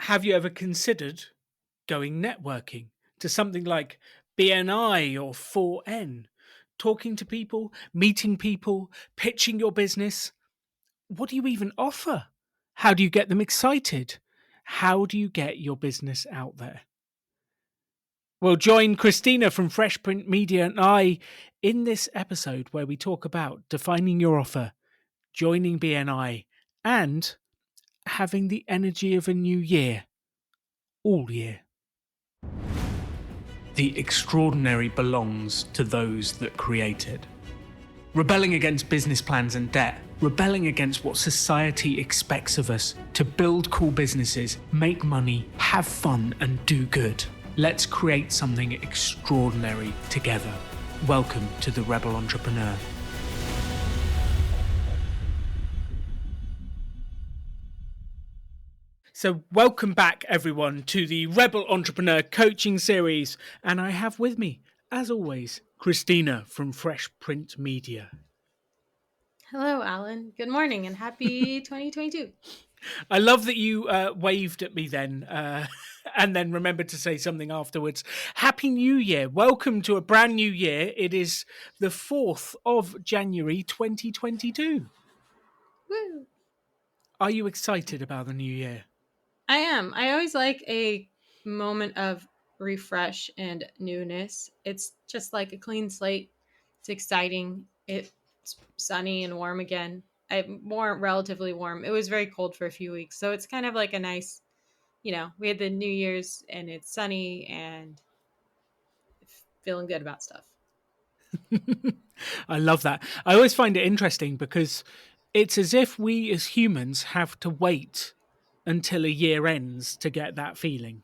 Have you ever considered going networking to something like BNI or 4N? Talking to people, meeting people, pitching your business? What do you even offer? How do you get them excited? How do you get your business out there? Well, join Christina from Fresh Print Media and I in this episode where we talk about defining your offer, joining BNI, and having the energy of a new year all year. The extraordinary belongs to those that create it. Rebelling against business plans and debt, rebelling against what society expects of us to build cool businesses, make money, have fun, and do good. Let's create something extraordinary together. Welcome to the Rebel Entrepreneur. So welcome back, everyone, to the Rebel Entrepreneur Coaching Series. And I have with me, as always, Christina from Fresh Print Media. Hello, Alan. Good morning and happy 2022. I love that you waved at me then and then remembered to say something afterwards. Happy New Year. Welcome to a brand new year. It is the 4th of January 2022. Woo! Are you excited about the new year? I am. I always like a moment of refresh and newness. It's just like a clean slate. It's exciting. It's sunny and warm again. Relatively warm. It was very cold for a few weeks. So it's kind of like a nice, we had the New Year's and it's sunny and feeling good about stuff. I love that. I always find it interesting because it's as if we as humans have to wait until a year ends to get that feeling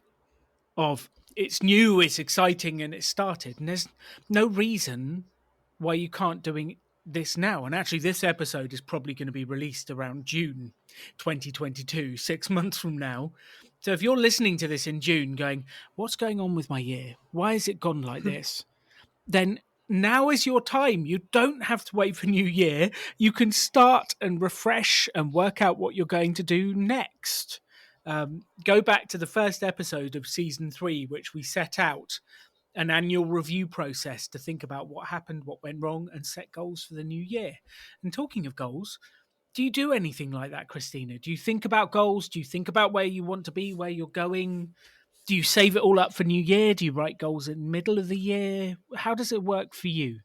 of it's new, it's exciting, and it's started. And there's no reason why you can't doing this now. And actually, this episode is probably going to be released around June 2022, 6 months from now. So if you're listening to this in June going, what's going on with my year? Why has it gone like this? Then now is your time. You don't have to wait for New Year. You can start and refresh and work out what you're going to do next. Go back to the first episode of season 3, which we set out an annual review process to think about what happened, what went wrong, and set goals for the new year. And talking of goals, do you do anything like that, Christina? Do you think about goals? Do you think about where you want to be, where you're going? Do you save it all up for New Year? Do you write goals in the middle of the year? How does it work for you?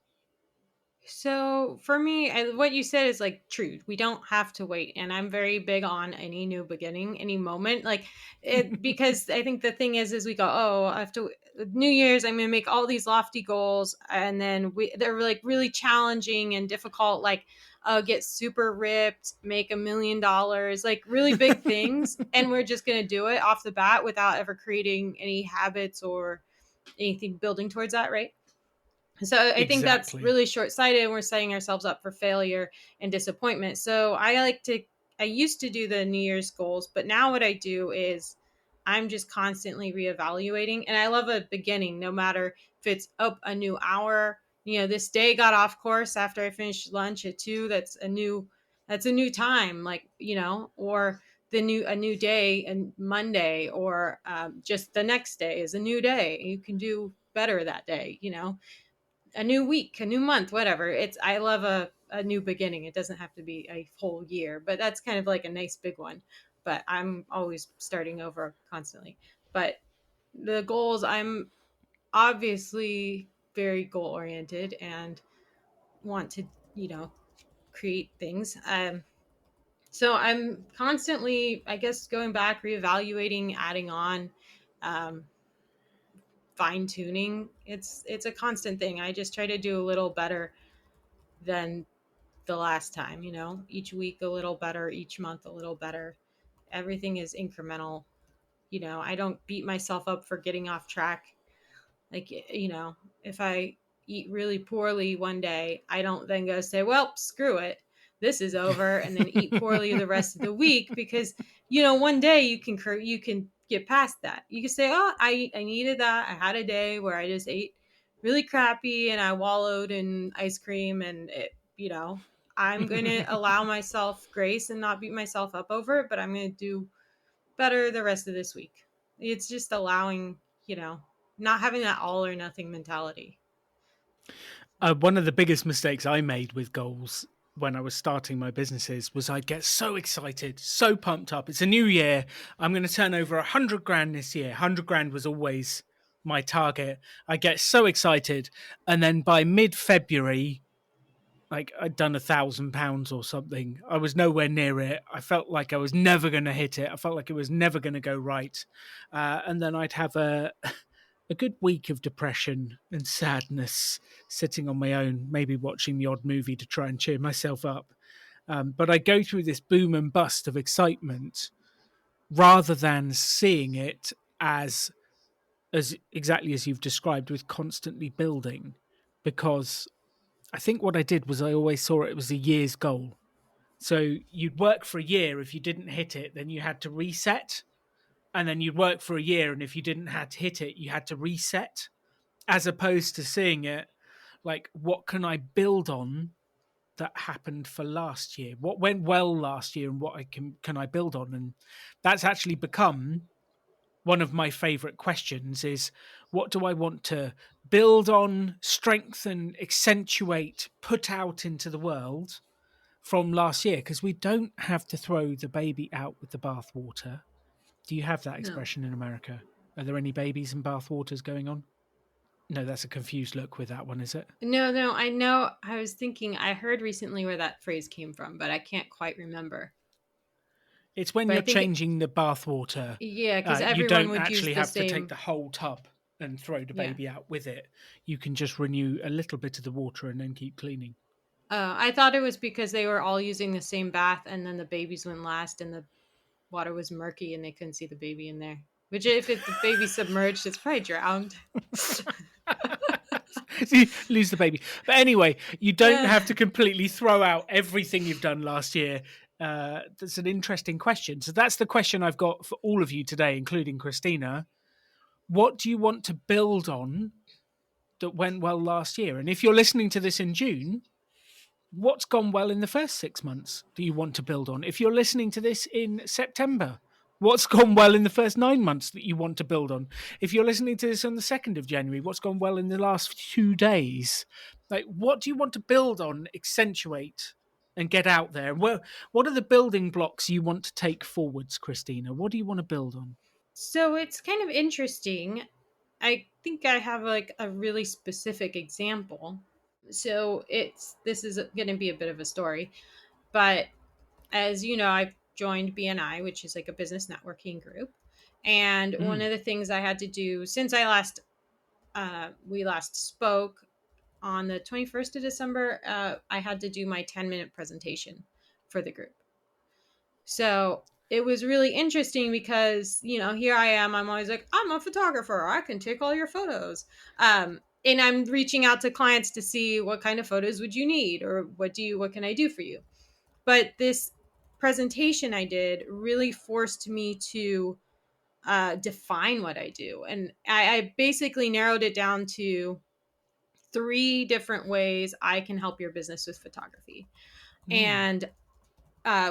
So for me, what you said is like true. We don't have to wait, and I'm very big on any new beginning, any moment, like it because I think the thing is we go, oh, I have to New Year's. I'm going to make all these lofty goals, and then they're like really challenging and difficult. Like, get super ripped, make $1 million, like really big things, and we're just going to do it off the bat without ever creating any habits or anything building towards that, right? So I think that's Exactly. really short-sighted, and we're setting ourselves up for failure and disappointment. So I used to do the New Year's goals, but now what I do is I'm just constantly reevaluating. And I love a beginning, no matter if it's up a new hour. This day got off course after I finished lunch at 2. That's a new time, like, or a new day and Monday, or just the next day is a new day. You can do better that day. A new week, a new month, whatever. I love a new beginning. It doesn't have to be a whole year, but that's kind of like a nice big one. But I'm always starting over constantly. But the goals, I'm obviously very goal oriented and want to, create things. So I'm constantly, I guess, going back, reevaluating, adding on. Um, Fine tuning. It's a constant thing. I just try to do a little better than the last time, each week a little better, each month a little better. Everything is incremental. I don't beat myself up for getting off track. Like, if I eat really poorly one day, I don't then go say, well, screw it, this is over, and then eat poorly the rest of the week, because one day you can get past that. You can say, oh, I needed that. I had a day where I just ate really crappy and I wallowed in ice cream, and I'm going to allow myself grace and not beat myself up over it, but I'm going to do better the rest of this week. It's just allowing, you know, not having that all or nothing mentality. One of the biggest mistakes I made with goals when I was starting my businesses was I'd get so excited, so pumped up. It's a new year. I'm going to turn over 100 grand this year. 100 grand was always my target. I get so excited. And then by mid February, like I'd done £1,000 or something. I was nowhere near it. I felt like I was never going to hit it. I felt like it was never going to go right. And then I'd have a good week of depression and sadness sitting on my own, maybe watching the odd movie to try and cheer myself up. But I go through this boom and bust of excitement rather than seeing it as exactly as you've described, with constantly building. Because I think what I did was I always saw it was a year's goal. So you'd work for a year. If you didn't hit it, then you had to reset. And then you'd work for a year. And if you didn't had to hit it, you had to reset, as opposed to seeing it like, what can I build on that happened for last year? What went well last year, and what I can I build on? And that's actually become one of my favorite questions: is what do I want to build on, strengthen, accentuate, put out into the world from last year? Because we don't have to throw the baby out with the bathwater. Do you have that No. expression in America? Are there any babies and bathwaters going on? No, that's a confused look with that one, is it? No, no, I know. I was thinking, I heard recently where that phrase came from, but I can't quite remember. It's when But I you're think, changing the bathwater, yeah, because you everyone don't would use actually the have to take same. the whole tub and throw the Yeah. baby out with it. You can just renew a little bit of the water and then keep cleaning. I thought it was because they were all using the same bath, and then the babies went last, and the water was murky, and they couldn't see the baby in there. Which, if the baby submerged, it's probably drowned. You lose the baby. But anyway, you don't Uh, have to completely throw out everything you've done last year. That's an interesting question. So that's the question I've got for all of you today, including Christina. What do you want to build on that went well last year? And if you're listening to this in June, what's gone well in the first 6 months do you want to build on? If you're listening to this in September, what's gone well in the first 9 months that you want to build on? If you're listening to this on the 2nd of January, what's gone well in the last 2 days? Like, what do you want to build on, accentuate, and get out there? What are the building blocks you want to take forwards, Christina? What do you want to build on? so it's kind of interesting. I think I have like a really specific example. So it's this is going to be a bit of a story, but as you know, I've joined BNI, which is like a business networking group. And one Mm, of the things I had to do since I last we last spoke on the 21st of December, I had to do my 10-minute presentation for the group. So it was really interesting because, you know, here I am. I'm always like, I'm a photographer. I can take all your photos. And I'm reaching out to clients to see what kind of photos would you need, or what can I do for you? But this presentation I did really forced me to define what I do. And I basically narrowed it down to three different ways I can help your business with photography. mm. And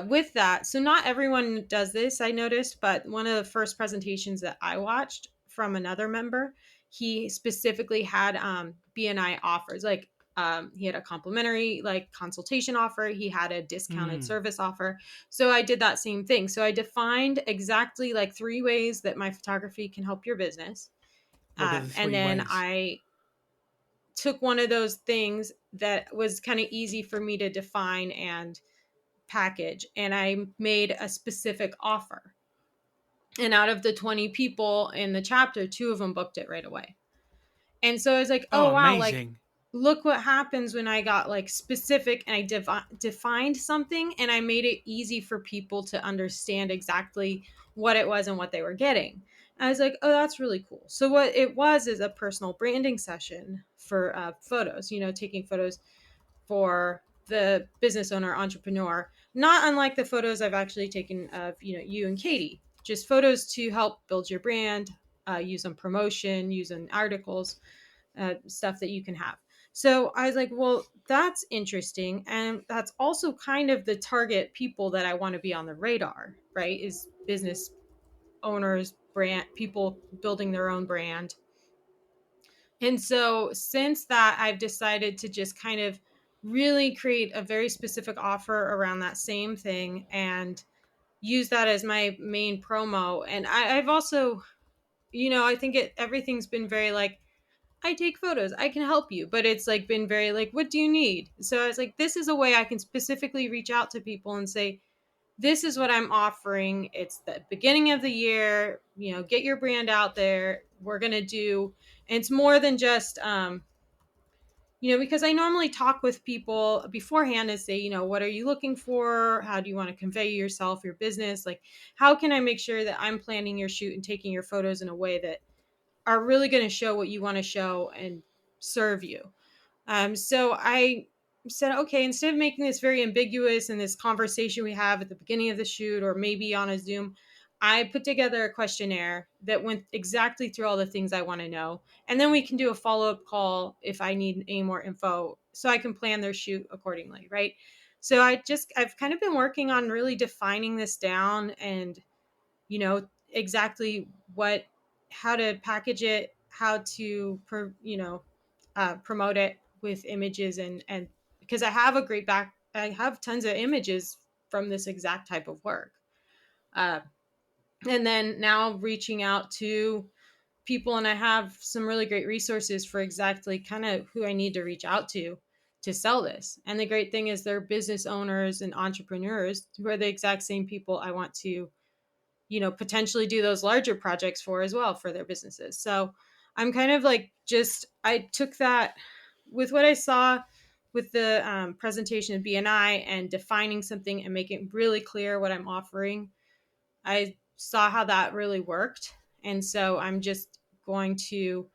with that, so not everyone does this, I noticed, but one of the first presentations that I watched from another member, he specifically had BNI offers. Like he had a complimentary like consultation offer, he had a discounted Mm. service offer. So I did that same thing. So I defined exactly like three ways that my photography can help your business. What are the And three then ways? I took one of those things that was kind of easy for me to define and package, and I made a specific offer. And out of the 20 people in the chapter, two of them booked it right away. And so I was like, Oh, oh, wow, like, amazing. look what happens when I got like specific and I defined something and I made it easy for people to understand exactly what it was and what they were getting. I was like, oh, that's really cool. So what it was is a personal branding session for photos, you know, taking photos for the business owner entrepreneur, not unlike the photos I've actually taken of, you know, you and Katie, just photos to help build your brand, use on promotion, use on articles, stuff that you can have. So I was like, well, that's interesting, and that's also kind of the target people that I want to be on the radar, right? Is business owners, brand people building their own brand. And so since that, I've decided to just kind of really create a very specific offer around that same thing and use that as my main promo. And I've also, I think everything's been very like, I take photos, I can help you, but it's like been very like, what do you need? So I was like, this is a way I can specifically reach out to people and say, this is what I'm offering. It's the beginning of the year, get your brand out there. We're going to do, and it's more than just, because I normally talk with people beforehand and say, what are you looking for? How do you want to convey yourself, your business? Like, how can I make sure that I'm planning your shoot and taking your photos in a way that are really going to show what you want to show and serve you? So I said, okay, instead of making this very ambiguous in this conversation we have at the beginning of the shoot or maybe on a Zoom, I put together a questionnaire that went exactly through all the things I want to know. And then we can do a follow up call if I need any more info so I can plan their shoot accordingly. Right. So I've kind of been working on really defining this down and, exactly how to package it, how to, promote it with images and because I have tons of images from this exact type of work. Uh, and then now reaching out to people, and I have some really great resources for exactly kind of who I need to reach out to sell this. And the great thing is they're business owners and entrepreneurs who are the exact same people I want to potentially do those larger projects for as well for their businesses. So I'm kind of like I took that with what I saw with the presentation of BNI and defining something and making really clear what I'm offering. I saw how that really worked. And so I'm just going to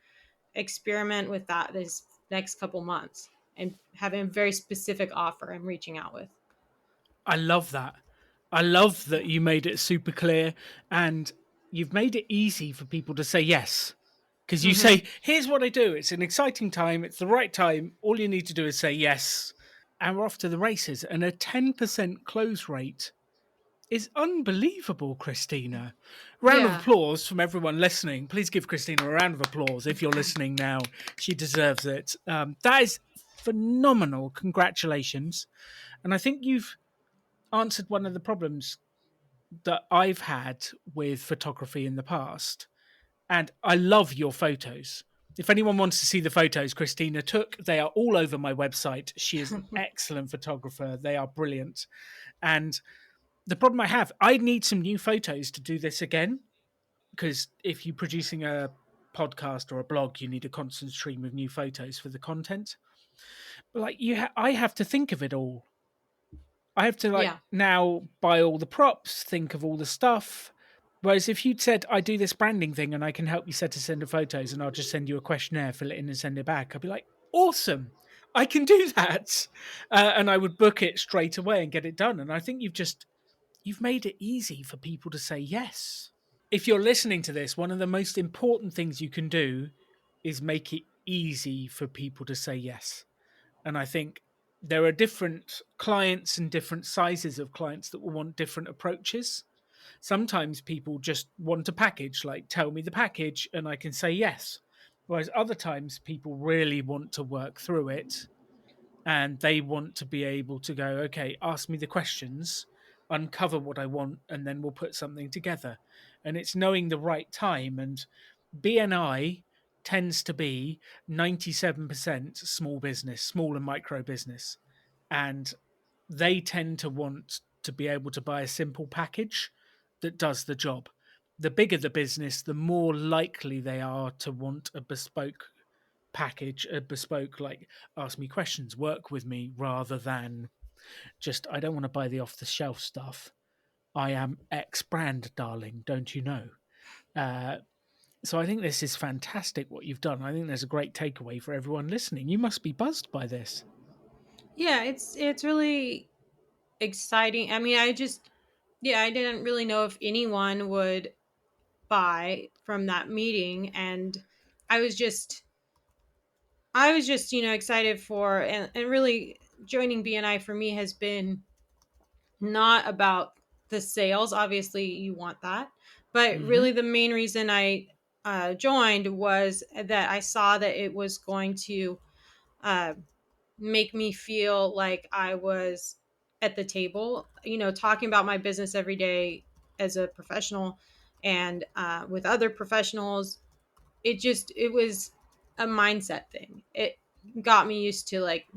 experiment with that this next couple months and having a very specific offer I'm reaching out with. I love that. I love that you made it super clear and you've made it easy for people to say yes. Because you Mm-hmm. say, here's what I do. It's an exciting time. It's the right time. All you need to do is say yes. And we're off to the races. And a 10% close rate is unbelievable, Christina. Round of Yeah. applause from everyone listening. Please give Christina a round of applause if you're listening now. She deserves it. That is phenomenal. Congratulations. And I think you've answered one of the problems that I've had with photography in the past. And I love your photos. If anyone wants to see the photos Christina took, they are all over my website. She is an excellent photographer. They are brilliant. And the problem I have, I need some new photos to do this again. Because if you're producing a podcast or a blog, you need a constant stream of new photos for the content. But like I have to think of it all. I have to like Yeah. now buy all the props, think of all the stuff. Whereas if you'd said, I do this branding thing and I can help you set a send of photos and I'll just send you a questionnaire, fill it in and send it back, I'd be like, awesome, I can do that. And I would book it straight away and get it done. And I think you've made it easy for people to say yes. If you're listening to this, one of the most important things you can do is make it easy for people to say yes. And I think there are different clients and different sizes of clients that will want different approaches. Sometimes people just want a package, like tell me the package and I can say yes. Whereas other times people really want to work through it and they want to be able to go, okay, ask me the questions, uncover what I want, and then we'll put something together. And it's knowing the right time. And BNI tends to be 97% small business, small and micro business. And they tend to want to be able to buy a simple package that does the job. The bigger the business, the more likely they are to want a bespoke package, a bespoke, like, ask me questions, work with me, rather than just, I don't want to buy the off the shelf stuff. I am X brand, darling, don't you know? Uh, so I think this is fantastic what you've done. I think there's a great takeaway for everyone listening. You must be buzzed by this. Yeah, it's really exciting. I mean, I didn't really know if anyone would buy from that meeting, and I was just excited for, and really joining BNI for me has been not about the sales. Obviously, you want that, But Hmm. really, the main reason I joined was that I saw that it was going to uh, make me feel like I was at the table, talking about my business every day as a professional and with other professionals. It was a mindset thing. It got me used to like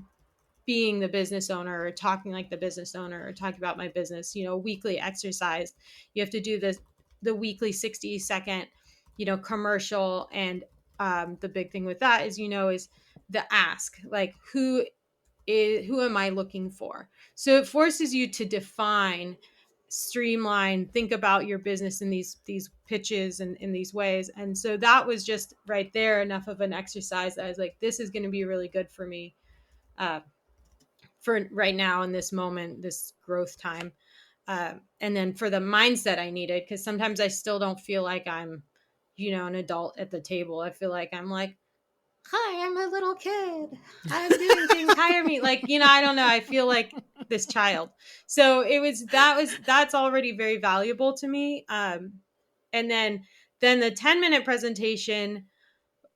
being the business owner or talking like the business owner or talking about my business, weekly exercise. You have to do the weekly 60-second, commercial. And the big thing with that is the ask, like who am I looking for? So it forces you to define, streamline, think about your business in these pitches and in these ways. And so that was just right there enough of an exercise that I was like, this is going to be really good for me uh, for right now in this moment, this growth time. And then for the mindset I needed, because sometimes I still don't feel like I'm, an adult at the table. I feel like I'm like, hi, I'm a little kid. I'm doing things. Hire me. Like, I don't know. I feel like this child. So that's already very valuable to me. And then the 10-minute presentation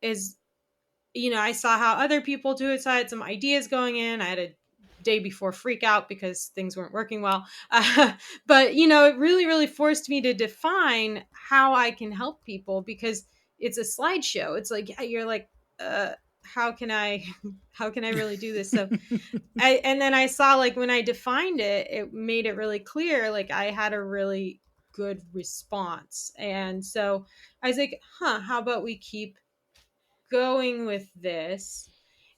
is, I saw how other people do it. So I had some ideas going in. I had a day before freak out because things weren't working well. But, it really, really forced me to define how I can help people because it's a slideshow. It's like, you're like, uh, how can I, how can I really do this? So and then I saw like when I defined it, it made it really clear. Like I had a really good response. And so I was like, how about we keep going with this?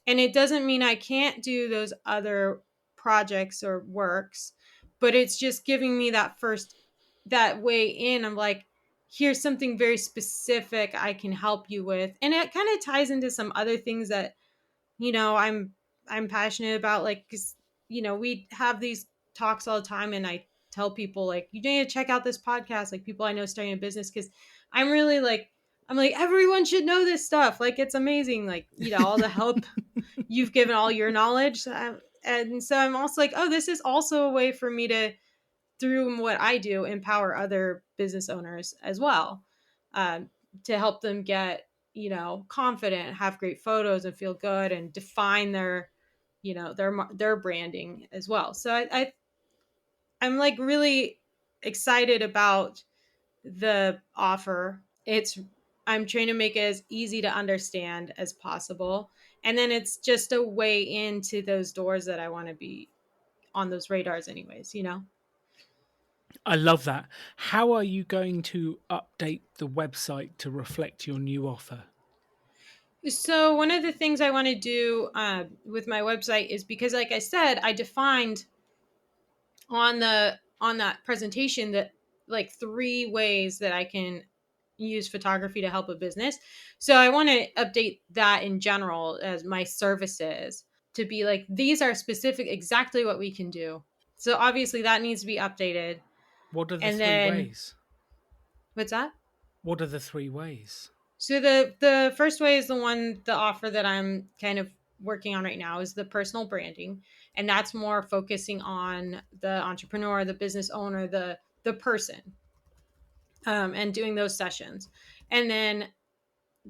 And it doesn't mean I can't do those other projects or works, but it's just giving me that way in. I'm like, here's something very specific I can help you with. And it kind of ties into some other things that, I'm passionate about. Like, cause we have these talks all the time and I tell people like, you need to check out this podcast, like people I know starting a business. Cause I'm really like, I'm like, everyone should know this stuff. Like, it's amazing. Like, all the help you've given, all your knowledge. And so I'm also like, oh, this is also a way for me to, through what I do, empower other business owners as well, um, to help them get, confident, have great photos and feel good and define their branding as well. So I'm like really excited about the offer. I'm trying to make it as easy to understand as possible. And then it's just a way into those doors that I want to be on those radars anyways. I love that. How are you going to update the website to reflect your new offer? So one of the things I want to do with my website is because, like I said, I defined on that presentation that like 3 ways that I can use photography to help a business. So I want to update that in general as my services to be like, these are specific, exactly what we can do. So obviously that needs to be updated. What are the And three then ways? what's that? What are the 3 ways? So the first way is the offer that I'm kind of working on right now is the personal branding, and that's more focusing on the entrepreneur, the business owner, the person, and doing those sessions. And then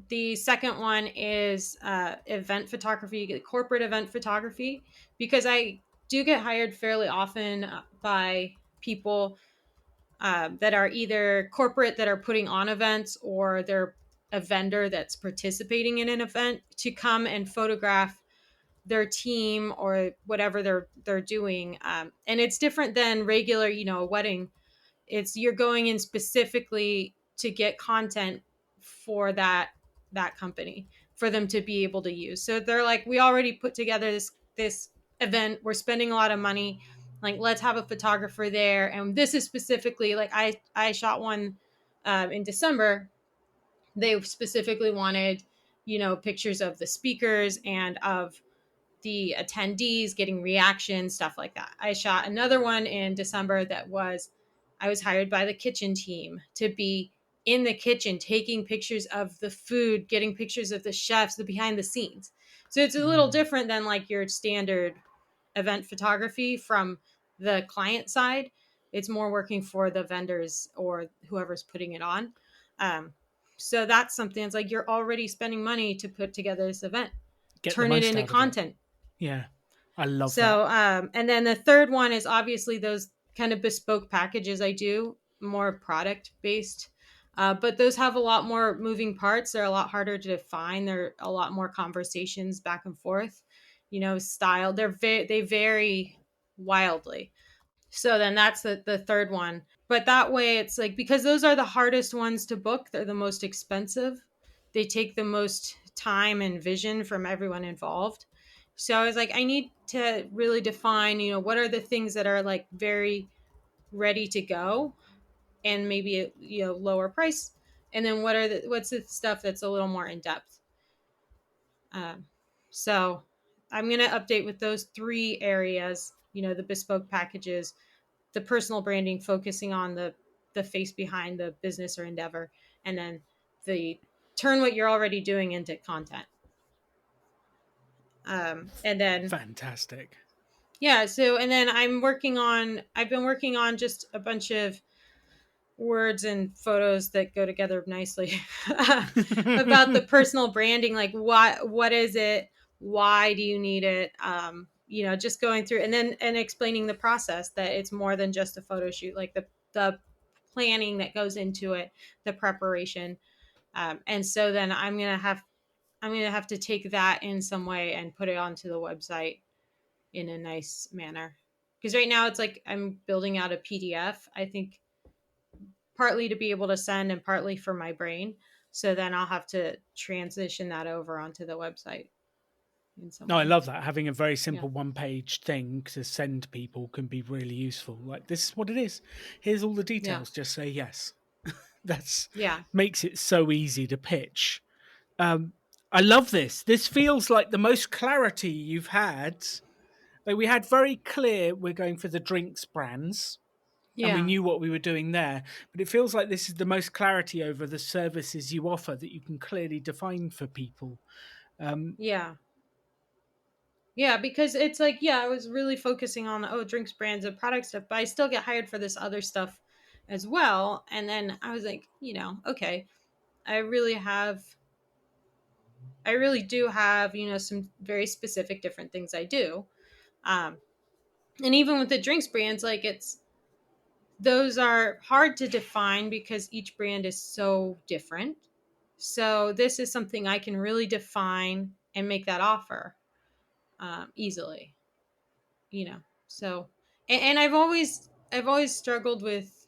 the second one is event photography, corporate event photography, because I do get hired fairly often by people that are either corporate that are putting on events or they're a vendor that's participating in an event to come and photograph their team or whatever they're doing. And it's different than regular, a wedding. It's you're going in specifically to get content for that company for them to be able to use. So they're like, we already put together this event. We're spending a lot of money. Like, let's have a photographer there. And this is specifically like I shot one in December. They specifically wanted, pictures of the speakers and of the attendees, getting reactions, stuff like that. I shot another one in December I was hired by the kitchen team to be in the kitchen, taking pictures of the food, getting pictures of the chefs, the behind the scenes. So it's a little Mm. different than like your standard event photography from the client side. It's more working for the vendors or whoever's putting it on. Um, so that's something. It's like you're already spending money to put together this event. Get the Turn it most into out of it. content. Yeah. I love that. So, and then the third one is obviously those kind of bespoke packages I do, more product based. But those have a lot more moving parts. They're a lot harder to define. There are a lot more conversations back and forth. Style. They vary wildly. So then that's the third one. But that way it's like, because those are the hardest ones to book, they're the most expensive. They take the most time and vision from everyone involved. So I was like, I need to really define, what are the things that are like very ready to go and maybe lower price, and then what's the stuff that's a little more in depth. Um, so I'm gonna update with those three areas. The bespoke packages, the personal branding, focusing on the face behind the business or endeavor, and then the turn what you're already doing into content. And then Fantastic. yeah, so and then I've been working on just a bunch of words and photos that go together nicely about the personal branding, like what is it, why do you need it, just going through and explaining the process, that it's more than just a photo shoot, like the planning that goes into it, the preparation. And so then I'm gonna have to take that in some way and put it onto the website in a nice manner, because right now it's like I'm building out a PDF, I think, partly to be able to send and partly for my brain. So then I'll have to transition that over onto the website in some No, I way. love that. Having a very Yeah. simple one page thing to send people can be really useful. Like, this is what it is. Here's all the Yeah. details. Just say yes. That's Yeah. makes it so easy to pitch. Um, I love this. This feels like the most clarity you've had. Like, we had very clear we're going for the drinks brands and we Yeah. knew what we were doing there. But it feels like this is the most clarity over the services you offer that you can clearly define for people. Um, Yeah. Yeah, because it's like, yeah, I was really focusing on drinks brands and product stuff, but I still get hired for this other stuff as well. And then I was like, okay, I really have I really do have, some very specific different things I do. Um and even with the drinks brands, like those are hard to define because each brand is so different. So this is something I can really define and make that offer easily, you know. So, and I've always struggled with,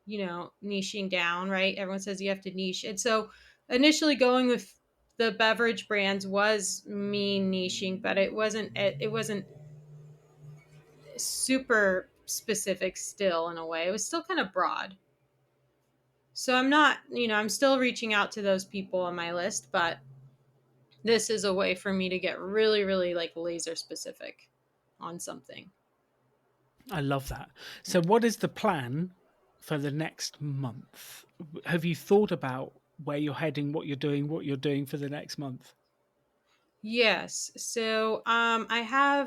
niching down. Right? Everyone says you have to niche, and so initially going with the beverage brands was me niching, but it wasn't super specific. Still, in a way, it was still kind of broad. So I'm not, I'm still reaching out to those people on my list, but this is a way for me to get really, really like laser specific on something. I love that. Yeah. So, what is the plan for the next month? Have you thought about where you're heading, what you're doing for the next month? Yes. So I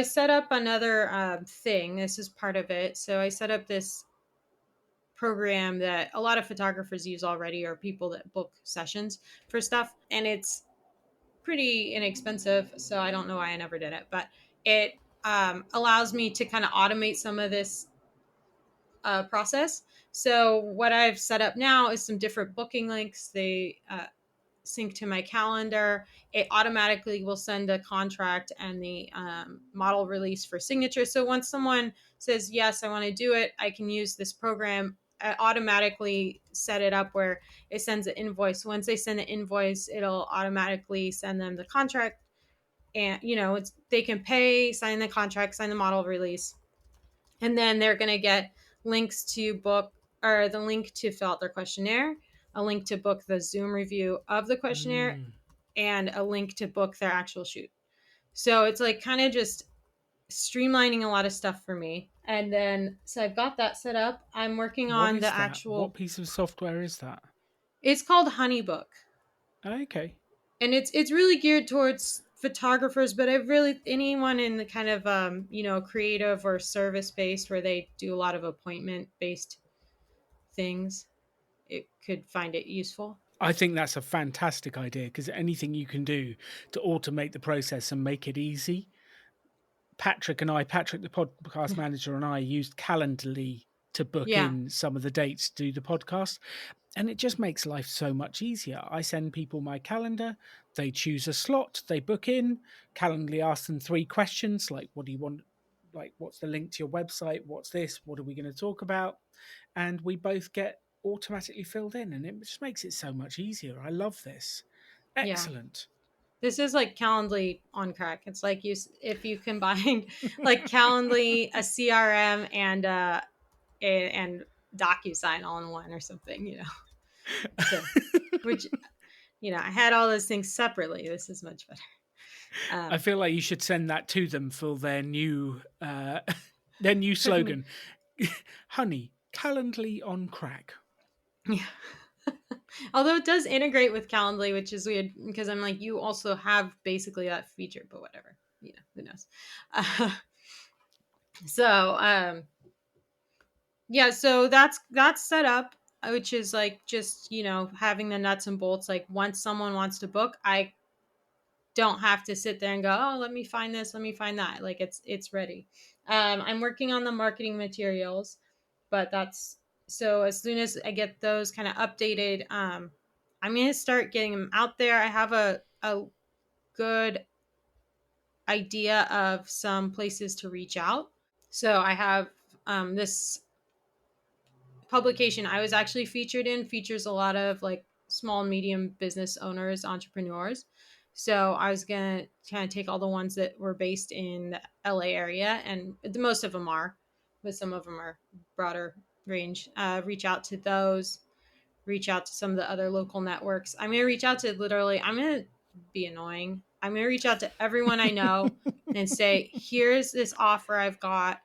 set up another thing. This is part of it. So I set up this program that a lot of photographers use already, or people that book sessions for stuff. And it's pretty inexpensive, so I don't know why I never did it, but it allows me to kind of automate some of this process. So what I've set up now is some different booking links. They sync to my calendar. It automatically will send the contract and the model release for signature. So once someone says, yes, I want to do it, I can use this program. I automatically set it up where it sends an invoice. Once they send the invoice, it'll automatically send them the contract. And, they can pay, sign the contract, sign the model release. And then they're going to get links to book, or the link to fill out their questionnaire, a link to book the Zoom review of the questionnaire, Mm. and a link to book their actual shoot. So it's like kind of just streamlining a lot of stuff for me. And then, so I've got that set up. I'm working What on the is that? What actual, piece of software is that? it's called Honeybook. Okay. And it's really geared towards photographers, but I really anyone in the kind of creative or service based where they do a lot of appointment based things, it could find it useful. I think that's a fantastic idea because anything you can do to automate the process and make it easy. Patrick, the podcast manager, and I used Calendly to book Yeah, in some of the dates to do the podcast. And it just makes life so much easier. I send people my calendar, they choose a slot, they book in. Calendly asks them 3 questions like, what do you want? Like, what's the link to your website? What's this? What are we going to talk about? And we both get automatically filled in, and it just makes it so much easier. I love this. yeah. Excellent. This is like Calendly on crack. It's like if you combine like Calendly, a CRM, and DocuSign all in one or something, So, which I had all those things separately. This is much better. I feel like you should send that to them for their new slogan. Honey, Calendly on crack. Yeah. Although it does integrate with Calendly, which is weird because I'm like, you also have basically that feature, but whatever. Who knows? Uh, so yeah, so that's set up, which is like just having the nuts and bolts. Like once someone wants to book, I don't have to sit there and go, oh, let me find this, let me find that. Like it's ready. I'm working on the marketing materials, but that's so as soon as I get those kind of updated, I'm gonna start getting them out there. I have a good idea of some places to reach out. So I have this publication I was actually featured in features a lot of like small and medium business owners, entrepreneurs. So I was gonna kind of take all the ones that were based in the LA area, and most of them are, but some of them are broader range. Reach out to those. Reach out to some of the other local networks. I'm gonna reach out to literally. I'm gonna be annoying. I'm gonna reach out to everyone I know and say, "Here's this offer I've got.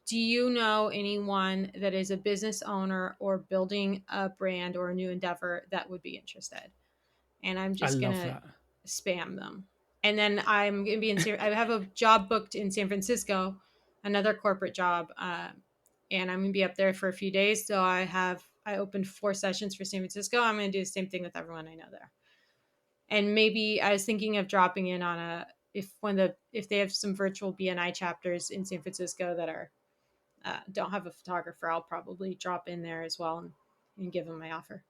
Do you know anyone that is a business owner or building a brand or a new endeavor that would be interested?" And I'm I just love gonna that. spam them. And then I'm gonna be I have a job booked in San Francisco, another corporate job, and I'm gonna be up there for a few days. So I opened 4 sessions for San Francisco. I'm gonna do the same thing with everyone I know there. And maybe I was thinking of dropping in on if they have some virtual BNI chapters in San Francisco that are don't have a photographer, I'll probably drop in there as well and give them my offer.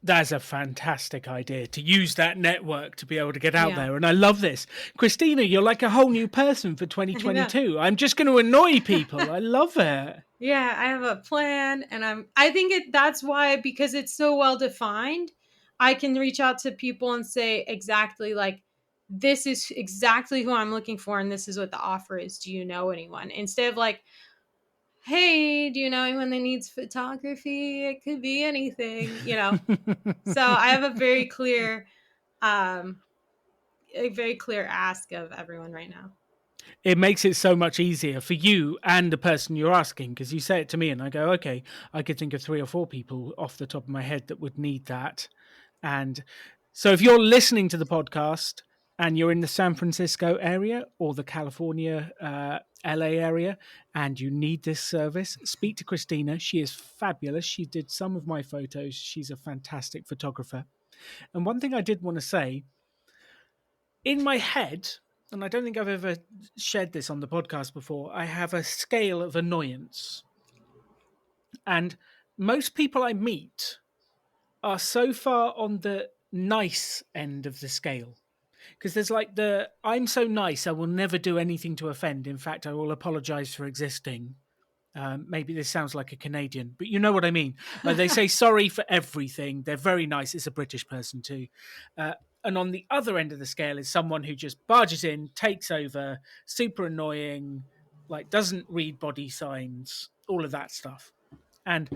That's a fantastic idea to use that network to be able to get out Yeah, there. And I love this. Christina, you're like a whole new person for I know. 2022. I'm just going to annoy people. I love it. Yeah, I have a plan, and I think that's why, because it's so well defined, I can reach out to people and say exactly like, this is exactly who I'm looking for, and this is what the offer is. Do you know anyone? Instead of like, hey, do you know anyone that needs photography? It could be anything. So I have um a very clear ask of everyone right now. It makes it so much easier for you and the person you're asking because you say it to me and I go, okay, I could think of 3 or 4 people off the top of my head that would need that. And so if you're listening to the podcast and you're in the San Francisco area or the California, LA area, and you need this service, speak to Christina. She is fabulous. She did some of my photos. She's a fantastic photographer. And one thing I did want to say in my head, and I don't think I've ever shared this on the podcast before, I have a scale of annoyance. And most people I meet are so far on the nice end of the scale. Because there's like I'm so nice, I will never do anything to offend. In fact, I will apologize for existing. Maybe this sounds like a Canadian, but you know what I mean. Like they say sorry for everything. They're very nice. It's a British person too. And on the other end of the scale is someone who just barges in, takes over, super annoying, like doesn't read body signs, all of that stuff. And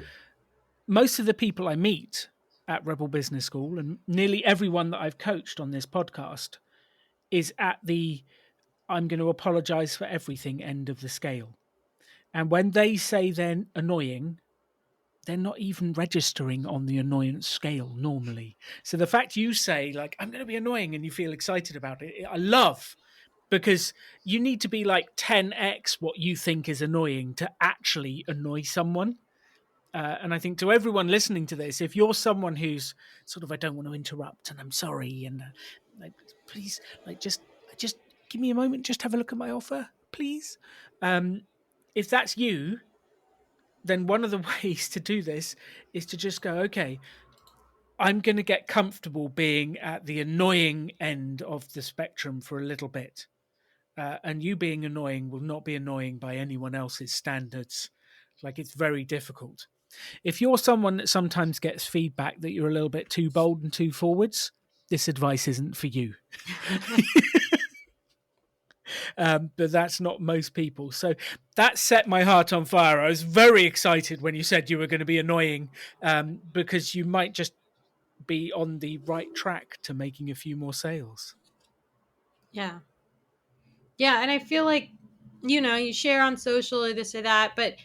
most of the people I meet at Rebel Business School, and nearly everyone that I've coached on this podcast, is at the I'm going to apologize for everything end of the scale. And when they say they're annoying, they're not even registering on the annoyance scale normally. So the fact you say, like, I'm going to be annoying and you feel excited about it, I love, because you need to be like 10x what you think is annoying to actually annoy someone. And I think to everyone listening to this, if you're someone who's sort of, I don't want to interrupt and I'm sorry, and like, please, like, just give me a moment, just have a look at my offer, please. Um, if that's you, then one of the ways to do this is to just go, okay, I'm going to get comfortable being at the annoying end of the spectrum for a little bit. And you being annoying will not be annoying by anyone else's standards. Like, it's very difficult. If you're someone that sometimes gets feedback that you're a little bit too bold and too forwards, this advice isn't for you. But that's not most people. So that set my heart on fire. I was very excited when you said you were going to be annoying, because you might just be on the right track to making a few more sales. Yeah. Yeah, and I feel like, you share on social or this or that, but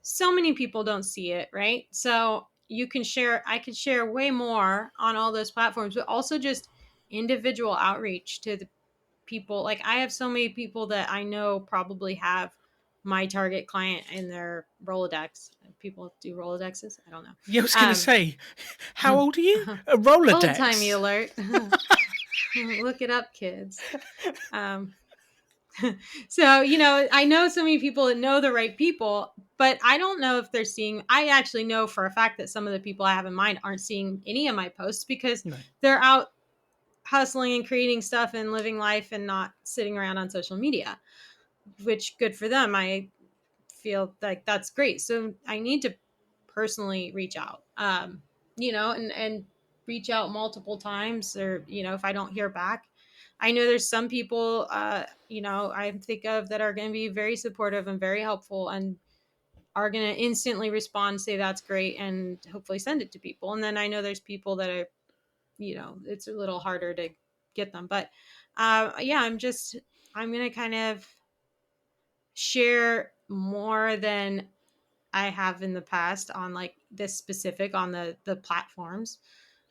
so many people don't see it, right? So I could share way more on all those platforms, but also just individual outreach to the people. Like, I have so many people that I know probably have my target client in their Rolodex. People do Rolodexes. I don't know. Yeah, I was going to say, how old are you? A Old timey Rolodex. alert. Look it up, kids. Um, so, I know so many people that know the right people, but I don't know if they're seeing. I actually know for a fact that some of the people I have in mind aren't seeing any of my posts because No. they're out hustling and creating stuff and living life and not sitting around on social media, which good for them. I feel like that's great. So I need to personally reach out, and reach out multiple times, or, if I don't hear back. I know there's some people, I think of that are going to be very supportive and very helpful and are going to instantly respond, say that's great, and hopefully send it to people. And then I know there's people that are, it's a little harder to get them. But yeah, I'm going to kind of share more than I have in the past on like this specific on the platforms.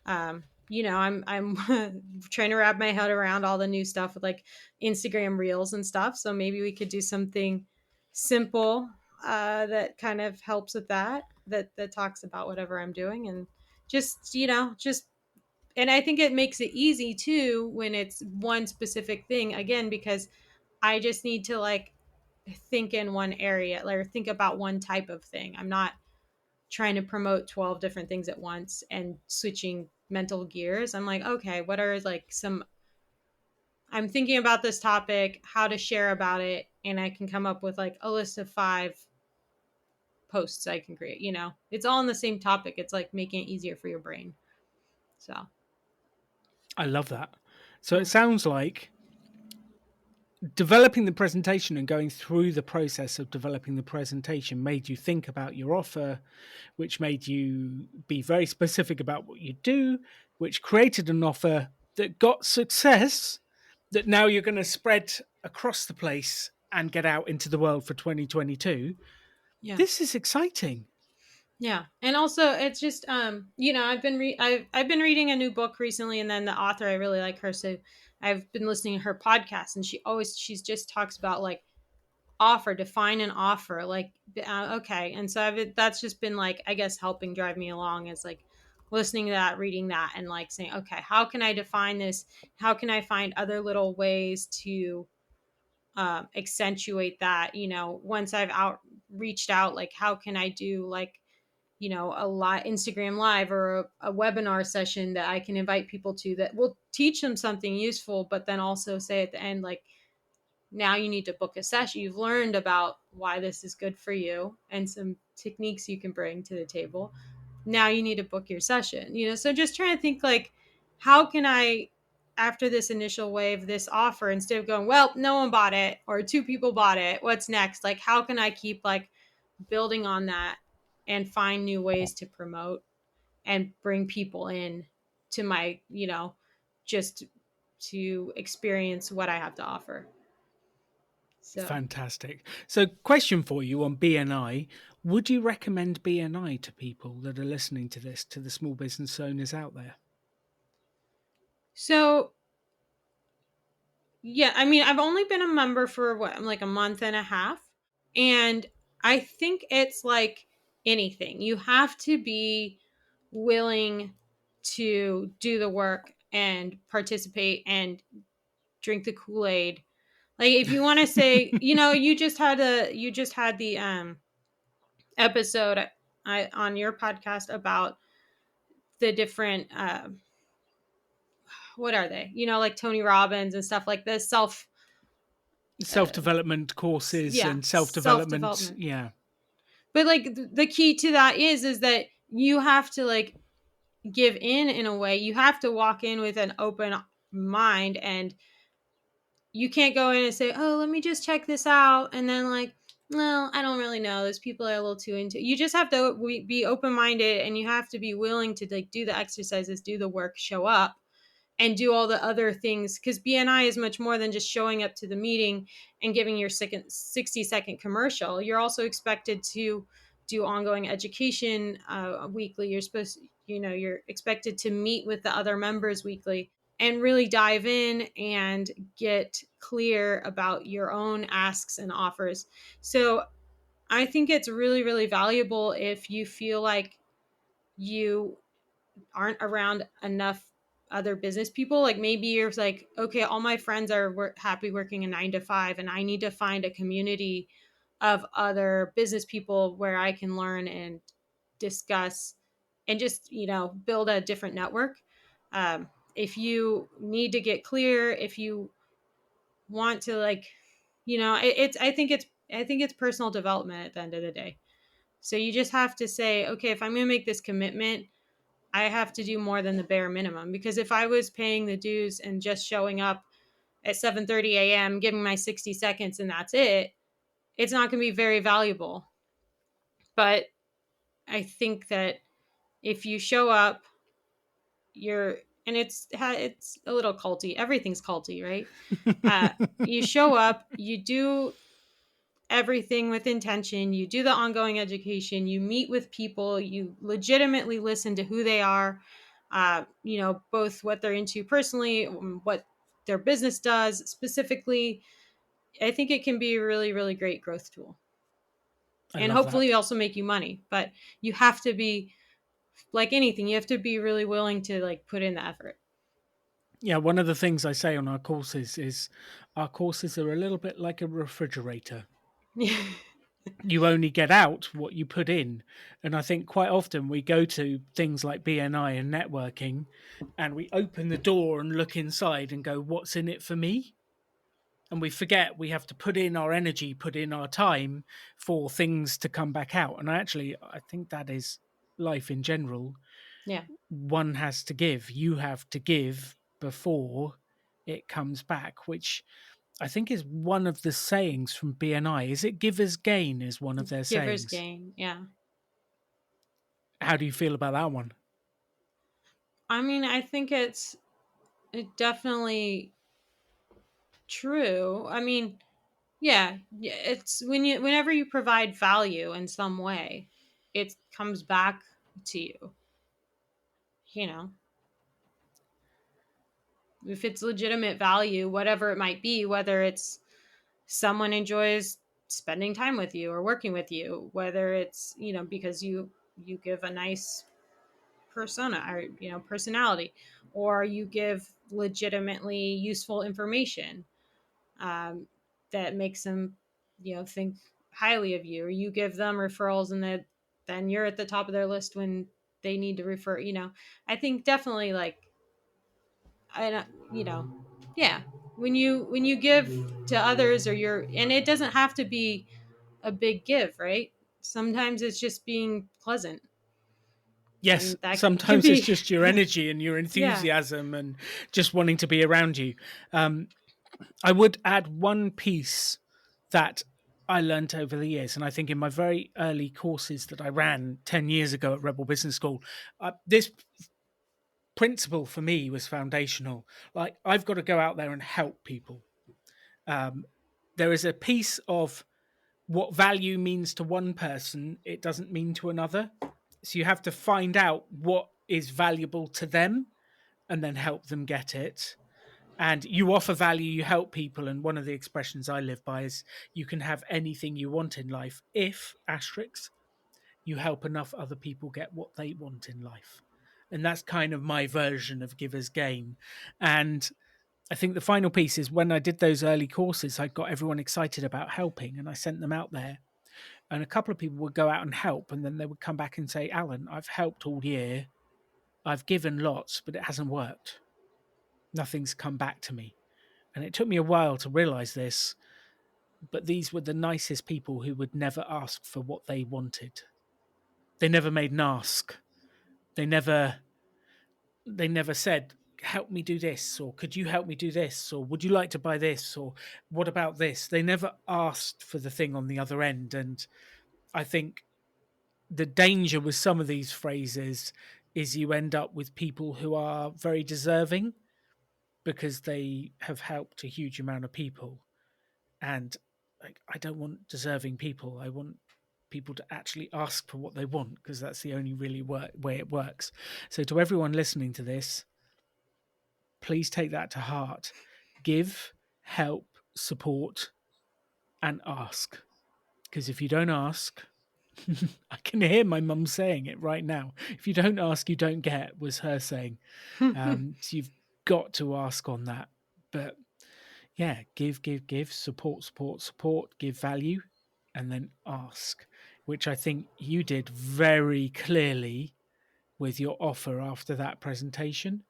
I'm trying to wrap my head around all the new stuff with like Instagram Reels and stuff. So maybe we could do something simple that kind of helps with that talks about whatever I'm doing, and just and I think it makes it easy too when it's one specific thing, again, because I just need to like think in one area, like think about one type of thing. I'm not trying to promote 12 different things at once and switching mental gears. I'm like, okay, what are like some, I'm thinking about this topic, how to share about it, and I can come up with like a list of 5 posts I can create. It's all in the same topic. It's like making it easier for your brain. So, I love that. So it yeah. sounds like developing the presentation and going through the process of developing the presentation made you think about your offer, which made you be very specific about what you do, which created an offer that got success that now you're going to spread across the place and get out into the world for 2022. Yeah. This is exciting. Yeah. And also it's just I've been reading a new book recently, and then the author, I really like her, so I've been listening to her podcast, and she's just talks about like define an offer, like okay. And so that's just been like, I guess, helping drive me along, is like listening to that, reading that, and like saying, okay, how can I define this? How can I find other little ways to accentuate that, once I've reached out, like how can I do like, a Instagram live or a webinar session that I can invite people to that will teach them something useful, but then also say at the end, like, now you need to book a session. You've learned about why this is good for you and some techniques you can bring to the table. Now you need to book your session. So just trying to think like, how can I, after this initial wave, this offer, instead of going, well, no one bought it or 2 people bought it, what's next? Like, how can I keep like building on that and find new ways to promote and bring people in to my, just to experience what I have to offer. So Fantastic. So, question for you on BNI. Would you recommend BNI to people that are listening to this, to the small business owners out there? so yeah, I mean, I've only been a member for what, like a month and a half. And I think it's like anything. You have to be willing to do the work and participate and drink the Kool-Aid. Like if you want to say, you just had the episode on your podcast about the different what are they? Like Tony Robbins and stuff like this, Self uh, development courses yeah, and self self development. development. Yeah, But like the key to that is that you have to like give in a way. You have to walk in with an open mind, and you can't go in and say, "Oh, let me just check this out," and then like, "No, I don't really know. Those people are a little too into." You just have to be open minded, and you have to be willing to like do the exercises, do the work, show up, and do all the other things, because BNI is much more than just showing up to the meeting and giving your 60-second commercial. You're also expected to do ongoing education weekly. You're expected to meet with the other members weekly and really dive in and get clear about your own asks and offers. So I think it's really, really valuable if you feel like you aren't around enough other business people. Like maybe you're like, okay, all my friends are happy working a 9 to 5, and I need to find a community of other business people where I can learn and discuss and just, build a different network. If you need to get clear, if you want to like, it's, I think it's personal development at the end of the day. So you just have to say, okay, if I'm going to make this commitment, I have to do more than the bare minimum, because if I was paying the dues and just showing up at 7:30 a.m., giving my 60 seconds and that's it, it's not going to be very valuable. But I think that if you show up, you're and it's a little culty. Everything's culty, right? You show up, you do everything with intention, you do the ongoing education, you meet with people, you legitimately listen to who they are, both what they're into personally, what their business does specifically. I think it can be a really, really great growth tool, I and love that. hopefully also make you money. But you have to be, like anything, you have to be really willing to like put in the effort. Yeah, one of the things I say on our courses is our courses are a little bit like a refrigerator. You only get out what you put in. And I think quite often we go to things like BNI and networking and we open the door and look inside and go, what's in it for me? And we forget we have to put in our energy, put in our time for things to come back out. And I think that is life in general. Yeah, One has to give, you have to give before it comes back, which I think is one of the sayings from BNI. Is it givers gain is one of their giver's sayings. gain. Yeah, How do you feel about that one? I mean, I think it definitely true. I mean, yeah, it's whenever you provide value in some way, it comes back to you. You know, if it's legitimate value, whatever it might be, whether it's someone enjoys spending time with you or working with you, whether it's, because you give a nice persona or, personality, or you give legitimately useful information, um, that makes them, think highly of you, or you give them referrals and that then you're at the top of their list when they need to refer. I think definitely like, I don't, yeah. When you give to others, or and it doesn't have to be a big give, right? Sometimes it's just being pleasant, Yes, and that can sometimes it's be, just your energy and your yeah, enthusiasm and just wanting to be around you. Um, I would add one piece that I learnt over the years, and I think in my very early courses that I ran 10 years ago at Rebel Business School, this principle for me was foundational. Like, I've got to go out there and help people. Um, there is a piece of what value means to one person, it doesn't mean to another. So you have to find out what is valuable to them and then help them get it. And you offer value, you help people. And one of the expressions I live by is you can have anything you want in life if, asterisks, you help enough other people get what they want in life. And that's kind of my version of giver's gain. And I think the final piece is when I did those early courses, I got everyone excited about helping and I sent them out there. And a couple of people would go out and help. And then they would come back and say, Alan, I've helped all year. I've given lots, but it hasn't worked. Nothing's come back to me. And it took me a while to realize this, but these were the nicest people who would never ask for what they wanted. They never made an ask. They never said, help me do this, or could you help me do this, or would you like to buy this, or what about this? They never asked for the thing on the other end. And I think the danger with some of these phrases is you end up with people who are very deserving because they have helped a huge amount of people. And like, I don't want deserving people. I want people to actually ask for what they want because that's the only really way it works. So to everyone listening to this, please take that to heart. Give, help, support, and ask. Because if you don't ask, I can hear my mum saying it right now. If you don't ask, you don't get, was her saying. So you've got to ask on that. But yeah, give, support, give value, and then ask, which I think you did very clearly with your offer after that presentation.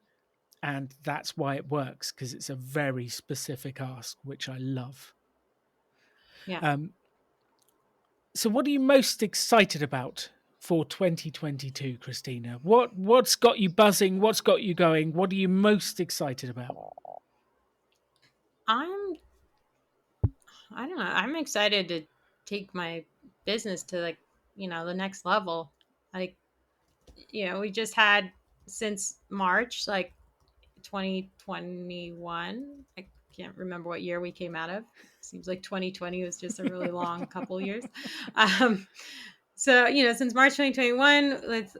And that's why it works, because it's a very specific ask, which I love. Yeah. So what are you most excited about for 2022, Christina? What's got you buzzing? What's got you going? What are you most excited about? I'm I don't know. I'm excited to take my business to like, the next level. Like, we just had since March, like 2021. I can't remember what year we came out of. Seems like 2020 was just a really long couple years. Um, so, since March 2021, with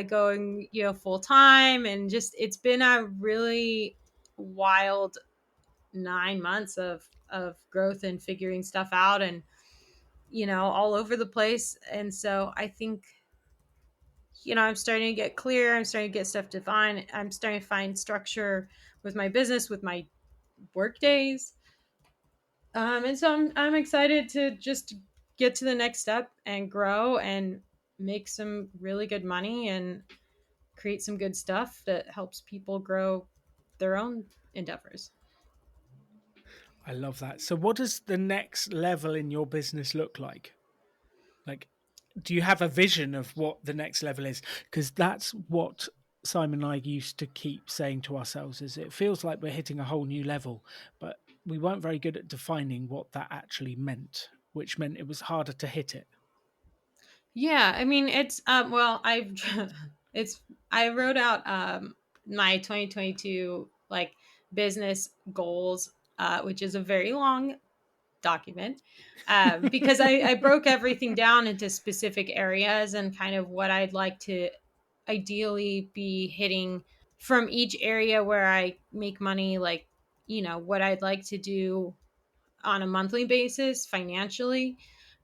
going, full time, and just it's been a really wild 9 months of growth and figuring stuff out, and all over the place. And so I think, I'm starting to get clear. I'm starting to get stuff defined. I'm starting to find structure with my business, with my work days. And so I'm excited to just get to the next step and grow and make some really good money and create some good stuff that helps people grow their own endeavors. I love that. So what does the next level in your business look like? Like, do you have a vision of what the next level is? Because that's what Simon and I used to keep saying to ourselves is it feels like we're hitting a whole new level, but we weren't very good at defining what that actually meant, which meant it was harder to hit it. Yeah, I mean it's well, I've it's I wrote out my 2022 like business goals, which is a very long document, because I broke everything down into specific areas and kind of what I'd like to ideally be hitting from each area where I make money, like, what I'd like to do on a monthly basis financially,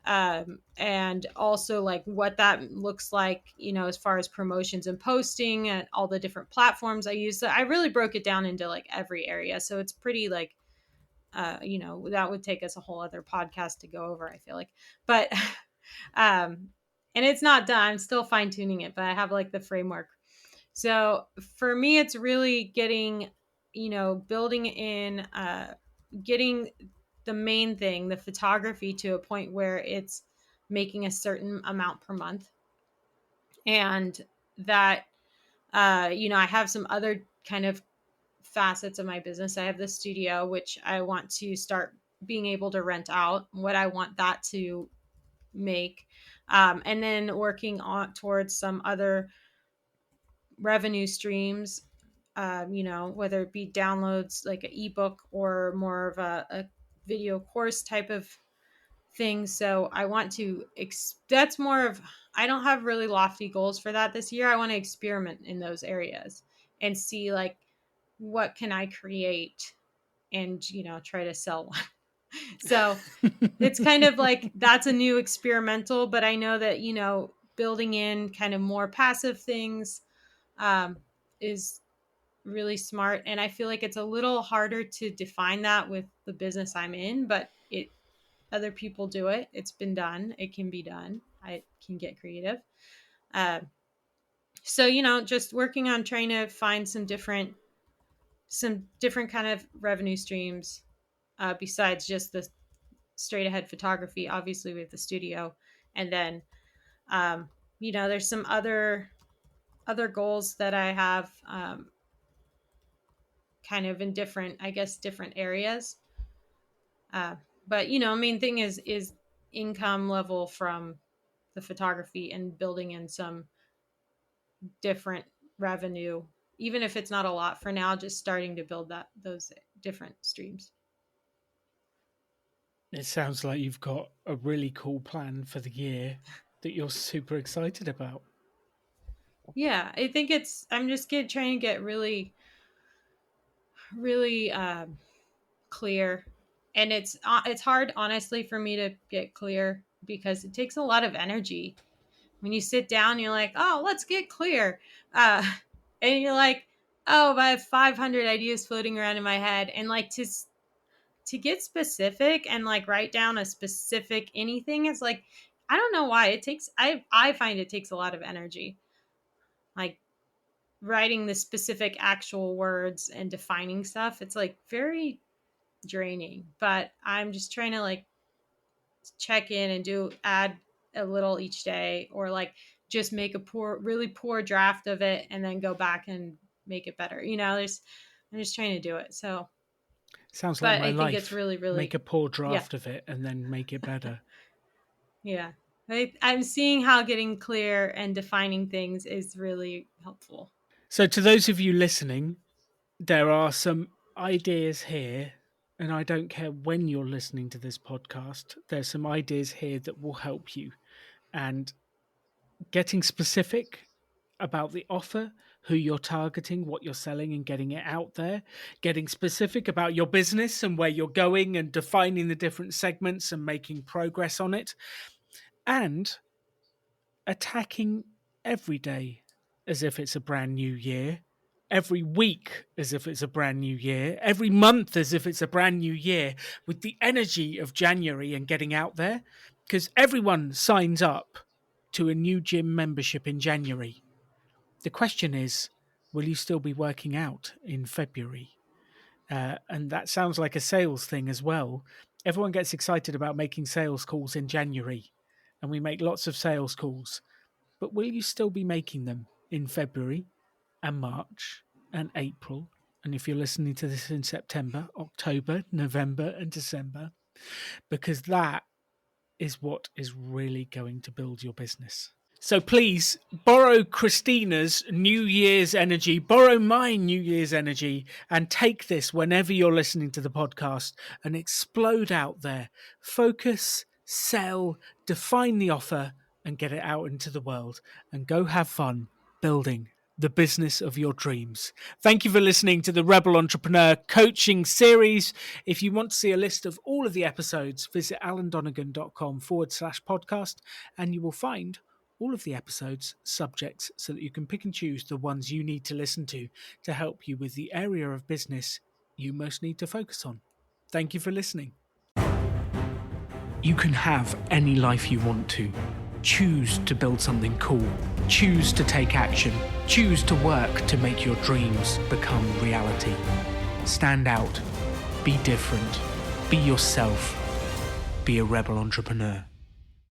and also like what that looks like, as far as promotions and posting and all the different platforms I use. So I really broke it down into like every area, so it's pretty like, that would take us a whole other podcast to go over, I feel like. But and it's not done, I'm still fine tuning it, but I have like the framework. So for me, it's really getting, building in, getting the main thing, the photography, to a point where it's making a certain amount per month. And that, I have some other kind of facets of my business. I have the studio, which I want to start being able to rent out, what I want that to make. And then working on towards some other revenue streams, whether it be downloads like an ebook or more of a video course type of thing. So I want to, that's more of, I don't have really lofty goals for that this year. I want to experiment in those areas and see like, what can I create and, try to sell one. So it's kind of like, that's a new experimental, but I know that, building in kind of more passive things is really smart. And I feel like it's a little harder to define that with the business I'm in, but other people do it. It's been done. It can be done. I can get creative. So, just working on trying to find some different kind of revenue streams besides just the straight ahead photography. Obviously, we have the studio, and then there's some other goals that I have kind of in different areas. But main thing is income level from the photography and building in some different revenue, even if it's not a lot for now, just starting to build those different streams. It sounds like you've got a really cool plan for the year that you're super excited about. Yeah, I think I'm just trying to get really, really clear. And it's hard, honestly, for me to get clear because it takes a lot of energy. When you sit down, you're like, oh, let's get clear. And you're like, oh, I have 500 ideas floating around in my head. And like to get specific and like write down a specific anything, it's like, I don't know why it takes, I find it takes a lot of energy. Like writing the specific actual words and defining stuff. It's like very draining, but I'm just trying to like check in and add a little each day, or like just make a really poor draft of it and then go back and make it better. I'm just trying to do it. So sounds like my I life. Think it's really, really make a poor draft of it and then make it better. Yeah. I'm seeing how getting clear and defining things is really helpful. So to those of you listening, there are some ideas here, and I don't care when you're listening to this podcast, there's some ideas here that will help you. And getting specific about the offer, who you're targeting, what you're selling, and getting it out there, getting specific about your business and where you're going and defining the different segments and making progress on it, and attacking every day as if it's a brand new year, every week as if it's a brand new year, every month as if it's a brand new year, with the energy of January and getting out there, because everyone signs up to a new gym membership in January. The question is, will you still be working out in February? And that sounds like a sales thing as well. Everyone gets excited about making sales calls in January, and we make lots of sales calls. But will you still be making them in February and March and April? And if you're listening to this in September, October, November, and December, because that is what is really going to build your business. So please borrow Christina's New Year's energy, borrow my New Year's energy, and take this whenever you're listening to the podcast and explode out there. Focus, sell, define the offer, and get it out into the world, and go have fun building the business of your dreams. Thank you for listening to the Rebel Entrepreneur Coaching Series. If you want to see a list of all of the episodes, visit alandonegan.com/podcast, and you will find all of the episodes subjects so that you can pick and choose the ones you need to listen to help you with the area of business you most need to focus on. Thank you for listening. You can have any life you want to. Choose to build something cool. Choose to take action. Choose to work to make your dreams become reality. Stand out. Be different. Be yourself. Be a rebel entrepreneur.